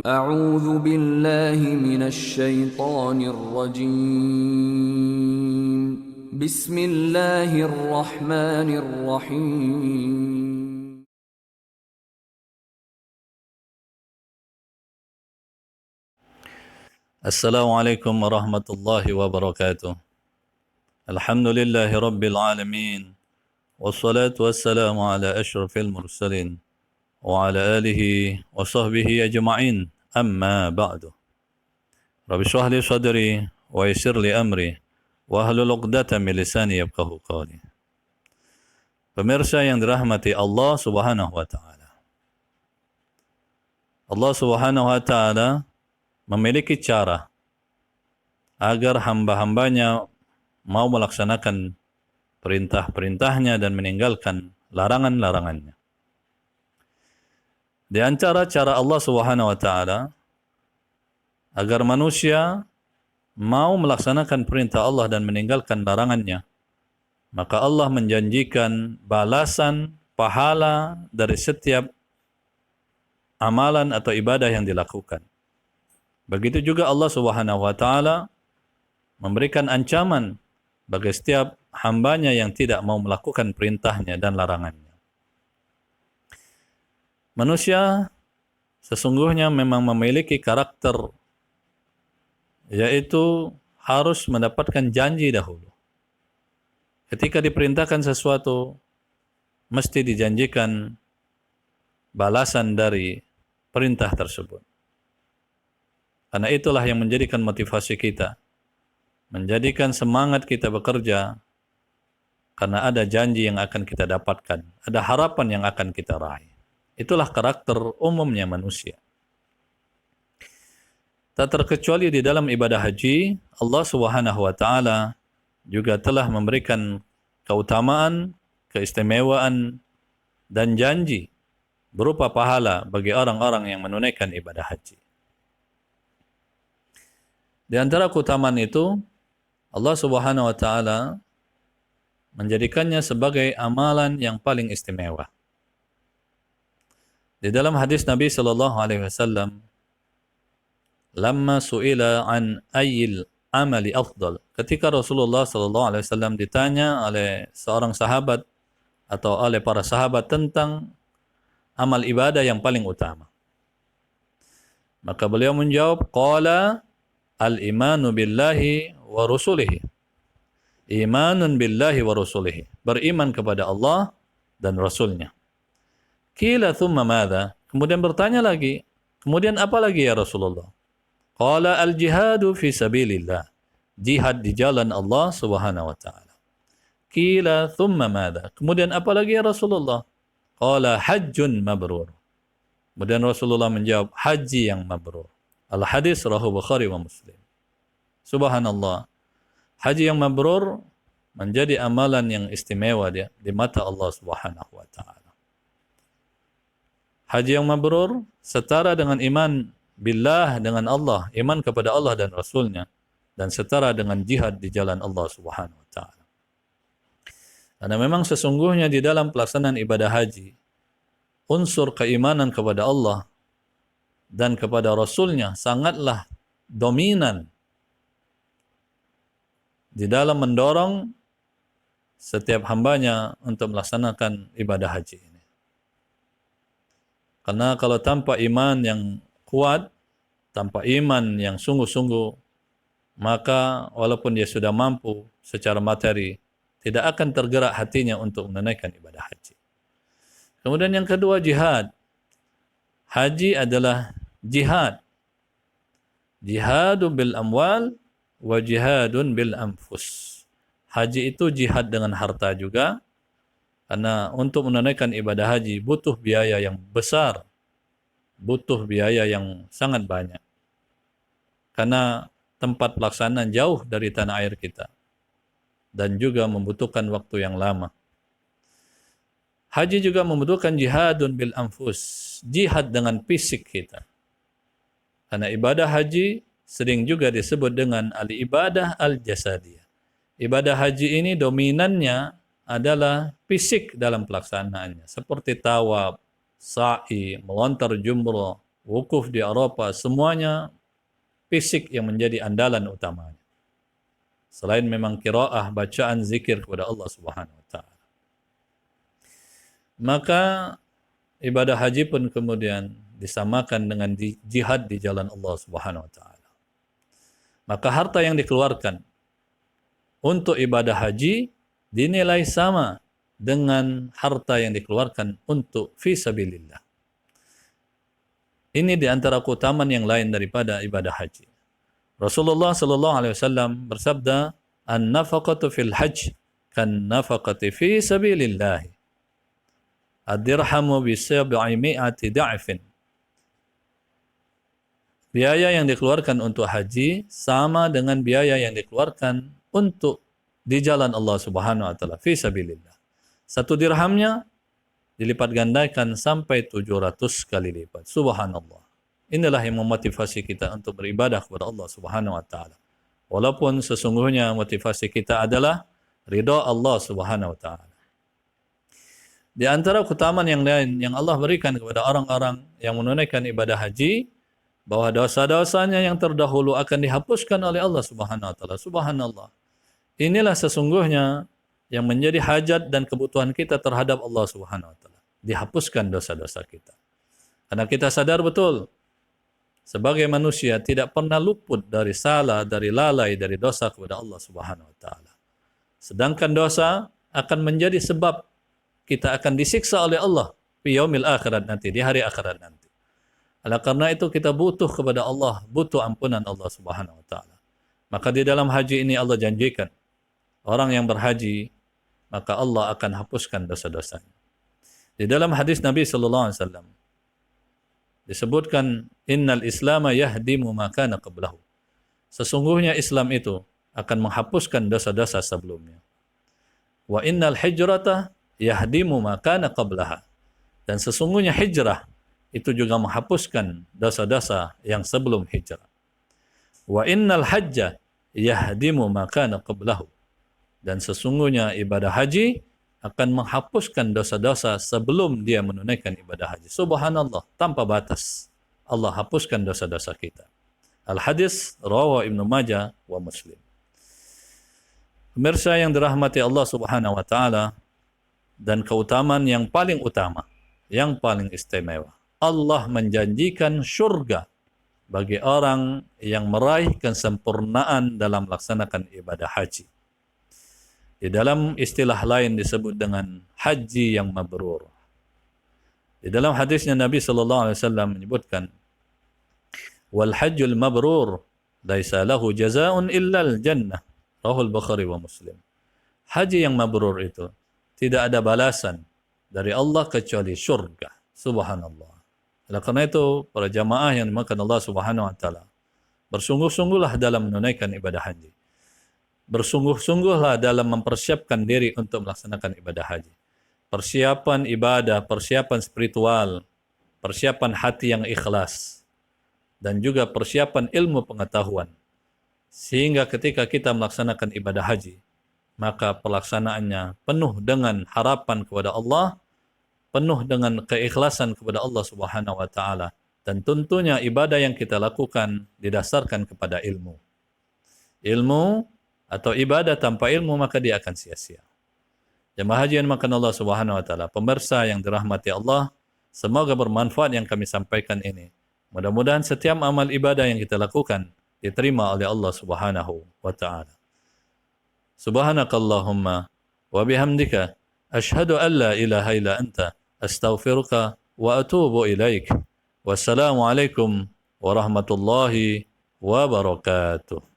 أعوذ بالله من الشيطان الرجيم بسم الله الرحمن الرحيم السلام عليكم ورحمة الله وبركاته. الحمد لله رب العالمين، والصلاة والسلام على أشرف المرسلين وعلى آله وصحبه أجمعين. أما بعد، رب اشرح لي صدري ويسر لي أمري واhlul 'uqdatam min lisani yafqahu qawli. Pemirsa yang dirahmati Allah Subhanahu wa taala. Allah Subhanahu wa taala memiliki cara agar hamba-hambanya mau melaksanakan perintah-perintahnya dan meninggalkan larangan-larangannya. Di antara cara Allah Subhanahu wa taala agar manusia mau melaksanakan perintah Allah dan meninggalkan larangannya, maka Allah menjanjikan balasan pahala dari setiap amalan atau ibadah yang dilakukan. Begitu juga Allah Subhanahu wa taala memberikan ancaman bagi setiap hambanya yang tidak mau melakukan perintahnya dan larangannya. Manusia sesungguhnya memang memiliki karakter, yaitu harus mendapatkan janji dahulu. Ketika diperintahkan sesuatu, mesti dijanjikan balasan dari perintah tersebut. Karena itulah yang menjadikan motivasi kita, menjadikan semangat kita bekerja, karena ada janji yang akan kita dapatkan, ada harapan yang akan kita raih. Itulah karakter umumnya manusia. Tak terkecuali di dalam ibadah haji, Allah Subhanahu wa taala juga telah memberikan keutamaan, keistimewaan, dan janji berupa pahala bagi orang-orang yang menunaikan ibadah haji. Di antara keutamaan itu, Allah Subhanahu wa taala menjadikannya sebagai amalan yang paling istimewa. Di dalam hadis Nabi sallallahu alaihi wasallam, lamma su'ila an ayyil amali afdal, ketika Rasulullah sallallahu alaihi wasallam ditanya oleh seorang sahabat atau oleh para sahabat tentang amal ibadah yang paling utama, maka beliau menjawab, qala al-imanu billahi wa rusulihi. Imanun billahi wa rusulihi. Beriman kepada Allah dan Rasulnya. Qila thumma madha? Kemudian bertanya lagi, kemudian apa lagi ya Rasulullah? Qala al-jihadu fi sabilillah. Jihad di jalan Allah Subhanahu wa taala. Qila thumma madha? Kemudian apa lagi ya Rasulullah? Qala hajjun mabrur. Kemudian Rasulullah menjawab, haji yang mabrur. Al-hadis rawahu Bukhari wa Muslim. Subhanallah. Haji yang mabrur menjadi amalan yang istimewa di mata Allah Subhanahu wa taala. Haji yang mabrur setara dengan iman billah, dengan Allah, iman kepada Allah dan Rasulnya, dan setara dengan jihad di jalan Allah Subhanahu wa taala. Karena memang sesungguhnya di dalam pelaksanaan ibadah haji, unsur keimanan kepada Allah dan kepada Rasulnya sangatlah dominan di dalam mendorong setiap hambanya untuk melaksanakan ibadah haji ini. Karena kalau tanpa iman yang kuat, tanpa iman yang sungguh-sungguh, maka walaupun dia sudah mampu secara materi, tidak akan tergerak hatinya untuk menunaikan ibadah haji. Kemudian yang kedua, jihad. Haji adalah jihad. Jihadu bil amwal wa jihadun bil anfus. Haji itu jihad dengan harta juga, karena untuk menunaikan ibadah haji butuh biaya yang besar, butuh biaya yang sangat banyak. Karena tempat pelaksanaan jauh dari tanah air kita dan juga membutuhkan waktu yang lama. Haji juga membutuhkan jihadun bil anfus, jihad dengan fisik kita. Karena ibadah haji sering juga disebut dengan al-ibadah al-jasadiyah. Ibadah haji ini dominannya adalah fisik dalam pelaksanaannya, seperti tawaf, sa'i, melontar jumrah, wukuf di Arafah, semuanya fisik yang menjadi andalan utamanya. Selain memang qiraah, bacaan zikir kepada Allah Subhanahu wa taala. Maka ibadah haji pun kemudian disamakan dengan jihad di jalan Allah Subhanahu wa taala. Maka harta yang dikeluarkan untuk ibadah haji dinilai sama dengan harta yang dikeluarkan untuk fi sabilillah. Ini di antara keutamaan yang lain daripada ibadah haji. Rasulullah sallallahu alaihi wasallam bersabda, "An-nafaqatu fil hajj kan nafaqati fi sabilillah. Ad-dirhamu bi 700 da'fin." Biaya yang dikeluarkan untuk haji sama dengan biaya yang dikeluarkan untuk di jalan Allah Subhanahu wa taala fi sabilillah. Satu dirhamnya dilipat gandakan sampai 700 kali lipat. Subhanallah. Inilah yang memotivasi kita untuk beribadah kepada Allah Subhanahu wa taala. Walaupun sesungguhnya motivasi kita adalah ridha Allah Subhanahu wa taala. Di antara keutamaan yang lain yang Allah berikan kepada orang-orang yang menunaikan ibadah haji, bahwa dosa-dosanya yang terdahulu akan dihapuskan oleh Allah Subhanahu wa taala. Subhanallah. Inilah sesungguhnya yang menjadi hajat dan kebutuhan kita terhadap Allah Subhanahu wa taala. Dihapuskan dosa-dosa kita. Karena kita sadar betul sebagai manusia tidak pernah luput dari salah, dari lalai, dari dosa kepada Allah Subhanahu wa taala. Sedangkan dosa akan menjadi sebab kita akan disiksa oleh Allah di yaumil akhirat nanti, di hari akhirat nanti. Oleh karena itu kita butuh kepada Allah, butuh ampunan Allah Subhanahu wa taala. Maka di dalam haji ini Allah janjikan orang yang berhaji, maka Allah akan hapuskan dosa-dosanya. Di dalam hadis Nabi sallallahu alaihi wasallam disebutkan, innal islama yahdimu ma kana qablahu. Sesungguhnya Islam itu akan menghapuskan dosa-dosa sebelumnya. Wa innal hijrata yahdimu ma kana qablaha. Dan sesungguhnya hijrah itu juga menghapuskan dosa-dosa yang sebelum hijrah. Wa innal hajja yahdimu ma kana qablahu. Dan sesungguhnya ibadah haji akan menghapuskan dosa-dosa sebelum dia menunaikan ibadah haji. Subhanallah, tanpa batas. Allah hapuskan dosa-dosa kita. Al-hadis rawahu Ibnu Majah wa Muslim. Pemirsa yang dirahmati Allah Subhanahu wa taala, dan keutamaan yang paling utama, yang paling istimewa, Allah menjanjikan syurga bagi orang yang meraih kesempurnaan dalam melaksanakan ibadah haji. Di dalam istilah lain disebut dengan haji yang mabrur. Di dalam hadisnya Nabi sallallahu alaihi wasallam menyebutkan, "Wal hajjul mabrur laisa lahu jazaa'un illa al-jannah." Rahul Bukhari wa Muslim. Haji yang mabrur itu tidak ada balasan dari Allah kecuali syurga. Subhanallah. Oleh karena itu, para jamaah yang dimakan Allah Subhanahu wa taala, bersungguh-sungguhlah dalam menunaikan ibadah haji. Bersungguh-sungguhlah dalam mempersiapkan diri untuk melaksanakan ibadah haji. Persiapan ibadah, persiapan spiritual, persiapan hati yang ikhlas, dan juga persiapan ilmu pengetahuan. Sehingga ketika kita melaksanakan ibadah haji, maka pelaksanaannya penuh dengan harapan kepada Allah, penuh dengan keikhlasan kepada Allah Subhanahu wa taala, dan tentunya ibadah yang kita lakukan didasarkan kepada ilmu. Ilmu atau ibadah tanpa ilmu maka dia akan sia-sia. Jemaah haji yang dimakan Allah Subhanahu wa taala, pemirsa yang dirahmati Allah, semoga bermanfaat yang kami sampaikan ini. Mudah-mudahan setiap amal ibadah yang kita lakukan diterima oleh Allah Subhanahu wa taala. Subhanakallahumma wa bihamdika asyhadu an la ilaha illa anta astaghfiruka wa atubu ilaik. Wassalamu alaikum warahmatullahi wabarakatuh.